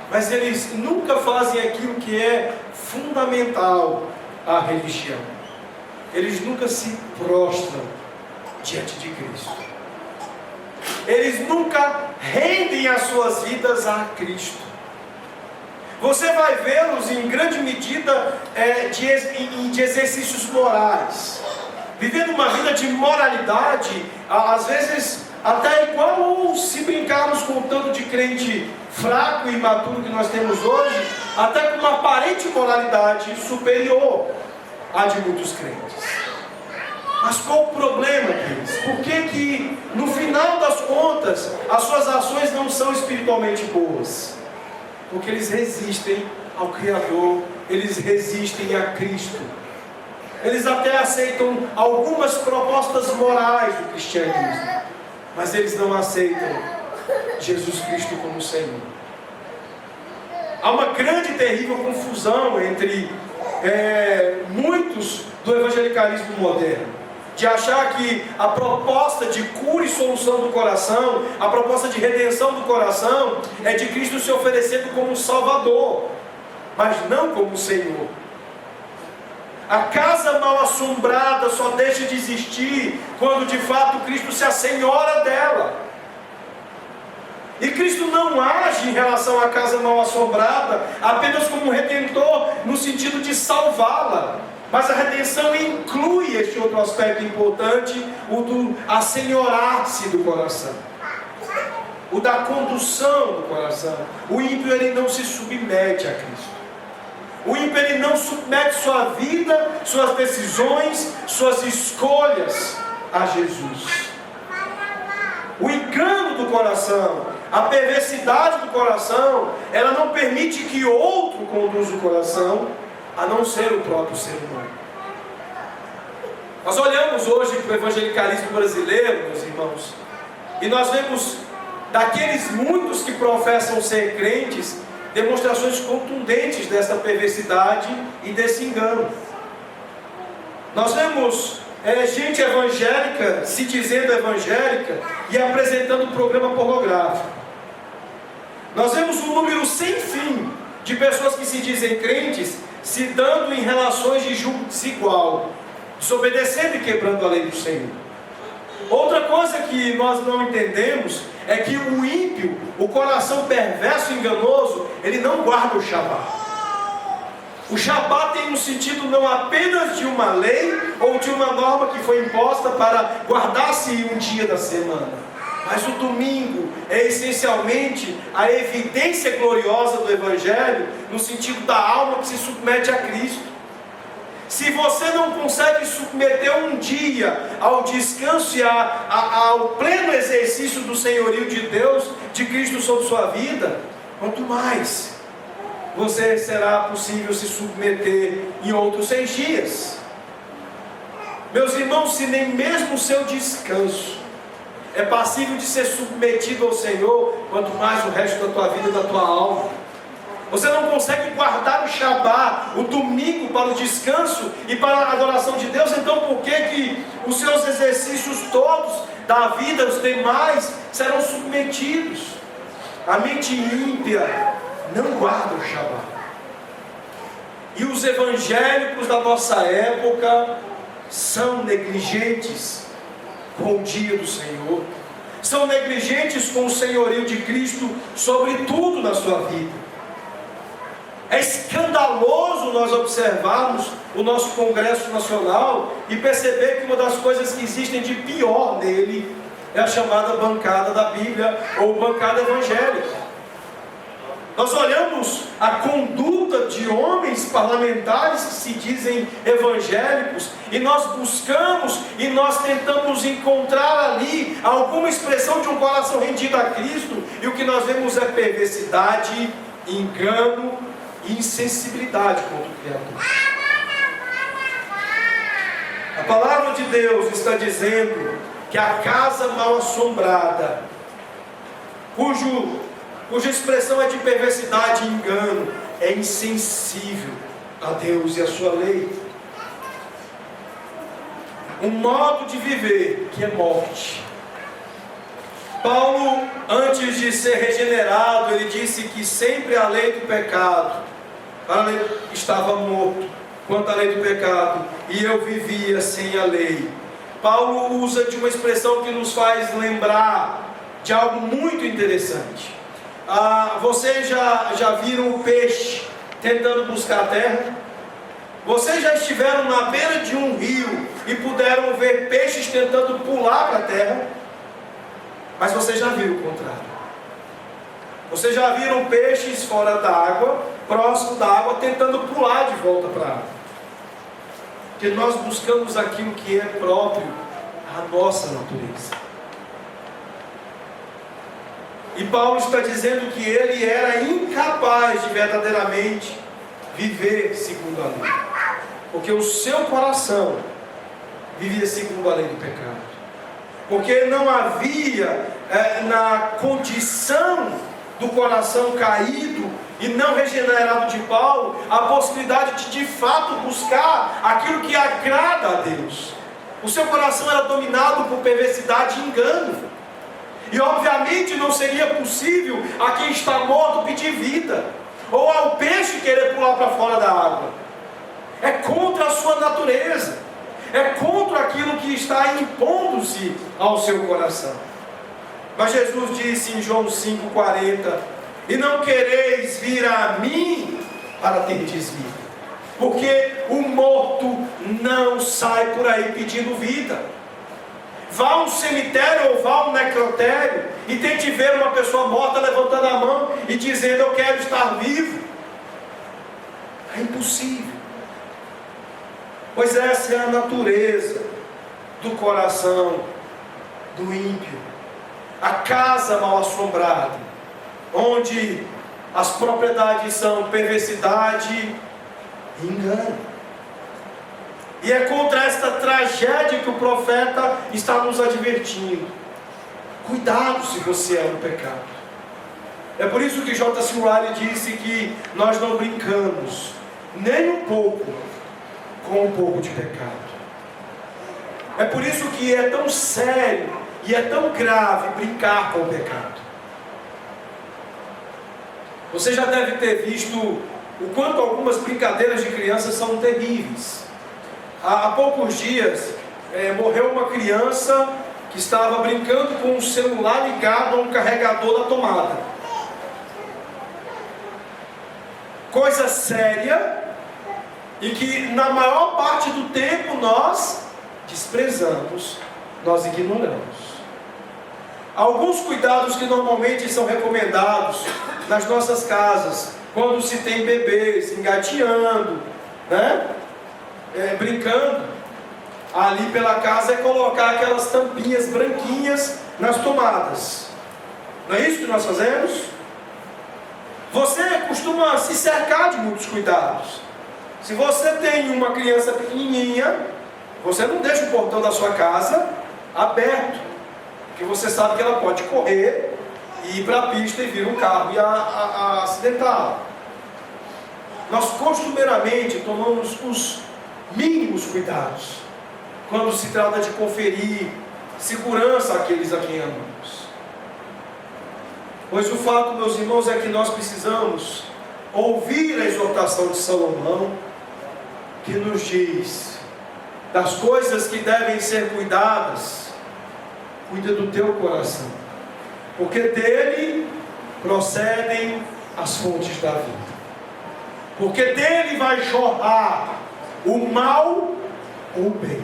mas eles nunca fazem aquilo que é fundamental à religião. Eles nunca se prostram diante de Cristo. Eles nunca rendem as suas vidas a Cristo. Você vai vê-los em grande medida de exercícios morais, vivendo uma vida de moralidade, às vezes até igual, ou se brincarmos com o tanto de crente fraco e imaturo que nós temos hoje, até com uma aparente moralidade superior à de muitos crentes. Mas qual o problema, queridos? Por que no final das contas as suas ações não são espiritualmente boas? Porque eles resistem ao Criador, eles resistem a Cristo. Eles até aceitam algumas propostas morais do cristianismo, mas eles não aceitam Jesus Cristo como Senhor. Há uma grande e terrível confusão entre muitos do evangelicalismo moderno, de achar que a proposta de cura e solução do coração, a proposta de redenção do coração, é de Cristo se oferecendo como Salvador, mas não como Senhor. A casa mal assombrada só deixa de existir quando de fato Cristo se assenhora dela. E Cristo não age em relação à casa mal assombrada apenas como um redentor no sentido de salvá-la. Mas a redenção inclui este outro aspecto importante, o do assenhorar-se do coração, o da condução do coração. O ímpio, ele não se submete a Cristo. O ímpio, ele não submete sua vida, suas decisões, suas escolhas a Jesus. O engano do coração, a perversidade do coração, ela não permite que outro conduza o coração, a não ser o próprio ser humano. Nós olhamos hoje para o evangelicalismo brasileiro, meus irmãos, e nós vemos daqueles muitos que professam ser crentes, demonstrações contundentes dessa perversidade e desse engano. Nós vemos gente evangélica se dizendo evangélica e apresentando programa pornográfico. Nós vemos um número sem fim de pessoas que se dizem crentes se dando em relações de julgo desigual, desobedecendo e quebrando a lei do Senhor. Outra coisa que nós não entendemos é que o ímpio, o coração perverso e enganoso, ele não guarda o Shabat. O Shabat tem um sentido não apenas de uma lei ou de uma norma que foi imposta para guardar-se um dia da semana. Mas o domingo é essencialmente a evidência gloriosa do Evangelho, no sentido da alma que se submete a Cristo. Se você não consegue submeter um dia ao descanso e ao pleno exercício do senhorio de Deus, de Cristo sobre sua vida, quanto mais você será possível se submeter em outros 6 dias. Meus irmãos, se nem mesmo o seu descanso é passível de ser submetido ao Senhor, quanto mais o resto da tua vida e da tua alma. Você não consegue guardar o Shabat, o domingo, para o descanso e para a adoração de Deus, então por que os seus exercícios todos da vida, os demais, serão submetidos? A mente ímpia não guarda o Shabat. E os evangélicos da nossa época são negligentes com o dia do Senhor, são negligentes com o senhorio de Cristo sobre tudo na sua vida. É escandaloso nós observarmos o nosso Congresso Nacional e perceber que uma das coisas que existem de pior nele é a chamada bancada da Bíblia ou bancada evangélica. Nós olhamos a conduta de homens parlamentares que se dizem evangélicos e nós buscamos e nós tentamos encontrar ali alguma expressão de um coração rendido a Cristo, e o que nós vemos é perversidade, engano e insensibilidade contra o Criador. A palavra de Deus está dizendo que a casa mal assombrada, cuja expressão é de perversidade e engano, é insensível a Deus e a sua lei. Um modo de viver que é morte. Paulo, antes de ser regenerado, ele disse que sempre a lei do pecado, a lei estava morto quanto à lei do pecado, e eu vivia sem a lei. Paulo usa de uma expressão que nos faz lembrar de algo muito interessante. Vocês já viram o peixe tentando buscar a terra? Vocês já estiveram na beira de um rio e puderam ver peixes tentando pular para a terra? Mas vocês já viram o contrário. Vocês já viram peixes fora da água, próximo da água, tentando pular de volta para a água. Porque nós buscamos aquilo que é próprio à nossa natureza. E Paulo está dizendo que ele era incapaz de verdadeiramente viver segundo a lei, porque o seu coração vivia segundo a lei do pecado, porque não havia na condição do coração caído e não regenerado de Paulo a possibilidade de fato buscar aquilo que agrada a Deus. O seu coração era dominado por perversidade e engano, e obviamente não seria possível a quem está morto pedir vida, ou ao peixe querer pular para fora da água. É contra a sua natureza, é contra aquilo que está impondo-se ao seu coração. Mas Jesus disse em João 5,40: e não quereis vir a mim para terdes vida, porque o morto não sai por aí pedindo vida. Vá a um cemitério ou vá a um necrotério e tente ver uma pessoa morta levantando a mão e dizendo: eu quero estar vivo. É impossível, pois essa é a natureza do coração do ímpio. A casa mal assombrada, onde as propriedades são perversidade e engano. E é contra esta tragédia que o profeta está nos advertindo. Cuidado se você é um pecado. É por isso que J.C. Ryle disse que nós não brincamos nem um pouco com um pouco de pecado. É por isso que é tão sério e é tão grave brincar com o pecado. Você já deve ter visto o quanto algumas brincadeiras de crianças são terríveis. Há poucos dias morreu uma criança que estava brincando com um celular ligado a um carregador da tomada. Coisa séria, e que na maior parte do tempo nós desprezamos, nós ignoramos. Alguns cuidados que normalmente são recomendados nas nossas casas, quando se tem bebês engateando, brincando ali pela casa, é colocar aquelas tampinhas branquinhas nas tomadas. Não é isso que nós fazemos? Você costuma se cercar de muitos cuidados. Se você tem uma criança pequenininha, você não deixa o portão da sua casa aberto, porque você sabe que ela pode correr e ir para a pista e vir um carro e acidentá-la. Nós costumeiramente tomamos os mínimos cuidados quando se trata de conferir segurança àqueles a quem amamos. Pois o fato, meus irmãos, é que nós precisamos ouvir a exortação de Salomão, que nos diz: das coisas que devem ser cuidadas, cuida do teu coração, porque dele procedem as fontes da vida, porque dele vai jorrar o mal ou o bem,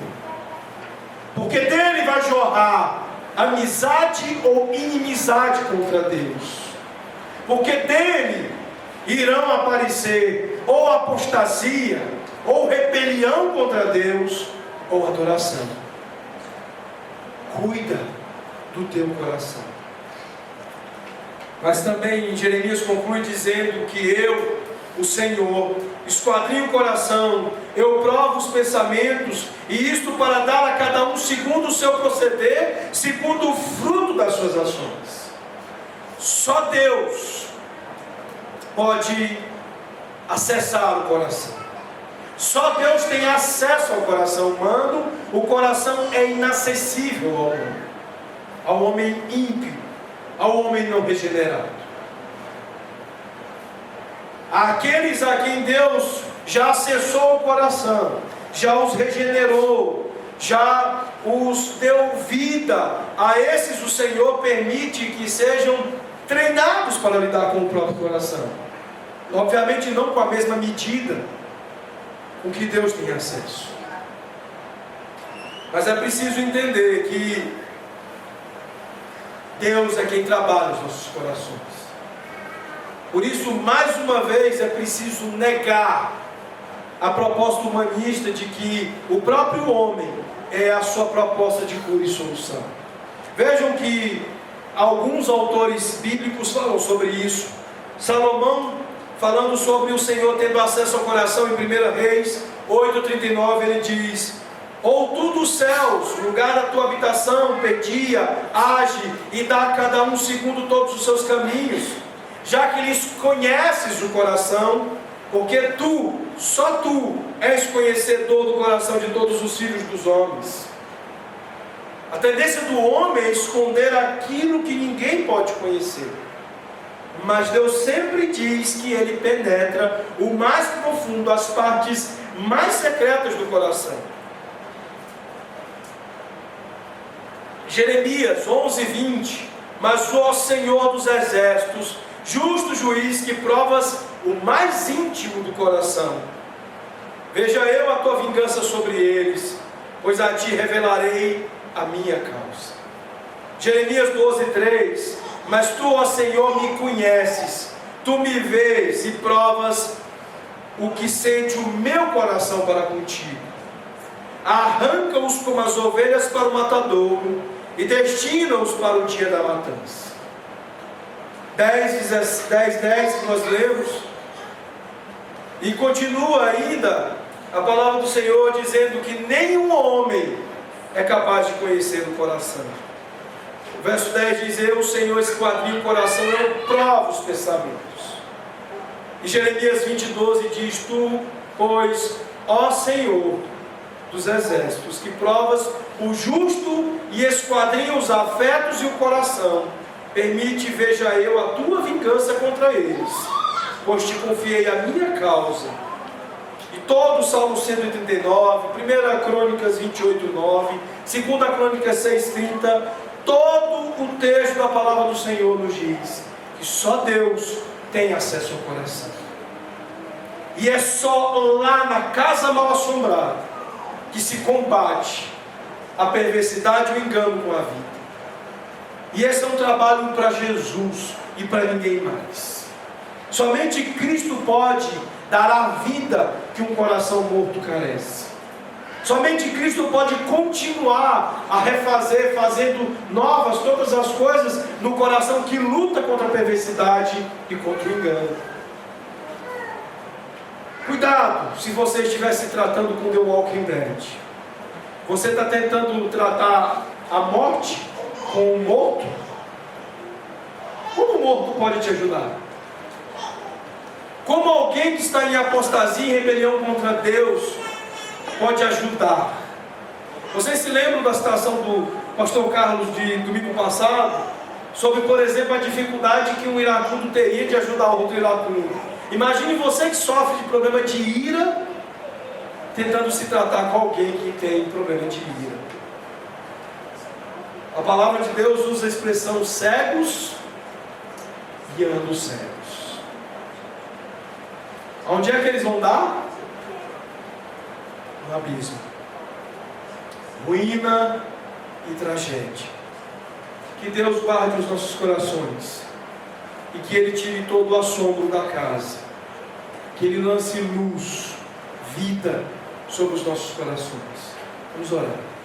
porque dele vai jorrar amizade ou inimizade contra Deus, porque dele irão aparecer ou apostasia, ou rebelião contra Deus, ou adoração. Cuida do teu coração. Mas também Jeremias conclui dizendo que eu, o Senhor, esquadrinho o coração, eu provo os pensamentos, e isto para dar a cada um segundo o seu proceder, segundo o fruto das suas ações. Só Deus pode acessar o coração. Só Deus tem acesso ao coração humano. O coração é inacessível ao homem ímpio, ao homem não regenerado. Aqueles a quem Deus já acessou o coração, já os regenerou, já os deu vida, a esses o Senhor permite que sejam treinados para lidar com o próprio coração. Obviamente não com a mesma medida com que Deus tem acesso. Mas é preciso entender que Deus é quem trabalha os nossos corações. Por isso, mais uma vez, é preciso negar a proposta humanista de que o próprio homem é a sua proposta de cura e solução. Vejam que alguns autores bíblicos falam sobre isso. Salomão, falando sobre o Senhor tendo acesso ao coração, em 1 Reis 8:39, ele diz: ou tu dos céus, lugar da tua habitação, pedia, age e dá a cada um segundo todos os seus caminhos, já que lhes conheces o coração, porque tu, só tu, és conhecedor do coração de todos os filhos dos homens. A tendência do homem é esconder aquilo que ninguém pode conhecer, mas Deus sempre diz que Ele penetra o mais profundo, as partes mais secretas do coração. Jeremias 11:20, mas ó Senhor dos exércitos, justo juiz, que provas o mais íntimo do coração, veja eu a tua vingança sobre eles, pois a ti revelarei a minha causa. Jeremias 12:3, mas tu, ó Senhor, me conheces, tu me vês e provas o que sente o meu coração para contigo. Arranca-os como as ovelhas para o matadouro e destina-os para o dia da matança. 10:10 que nós lemos, e continua ainda a palavra do Senhor dizendo que nenhum homem é capaz de conhecer o coração. O verso 10 diz: eu, o Senhor, esquadrinho o coração, eu provo os pensamentos. E Jeremias 20:12 diz: tu, pois, ó Senhor dos exércitos, que provas o justo e esquadrinha os afetos e o coração, permite, veja eu, a tua vingança contra eles, pois te confiei a minha causa. E todo o Salmo 139, 1 Crônicas 28:9, 2 Crônicas 6:30, todo o texto da palavra do Senhor nos diz que só Deus tem acesso ao coração. E é só lá na casa mal assombrada que se combate a perversidade e o engano com a vida. E esse é um trabalho para Jesus e para ninguém mais. Somente Cristo pode dar a vida que um coração morto carece. Somente Cristo pode continuar a refazer, fazendo novas todas as coisas no coração que luta contra a perversidade e contra o engano. Cuidado se você estiver se tratando com The Walking Dead. Você está tentando tratar a morte com o morto? Como o morto pode te ajudar? Como alguém que está em apostasia e rebelião contra Deus pode ajudar? Vocês se lembram da citação do pastor Carlos de domingo passado? Sobre, por exemplo, a dificuldade que um iracundo teria de ajudar outro iracundo. Imagine você que sofre de problema de ira, tentando se tratar com alguém que tem problema de ira. A palavra de Deus usa a expressão cegos guiando os cegos. Onde é que eles vão dar? No abismo. Ruína e tragédia. Que Deus guarde os nossos corações e que Ele tire todo o assombro da casa, que Ele lance luz, vida sobre os nossos corações. Vamos orar.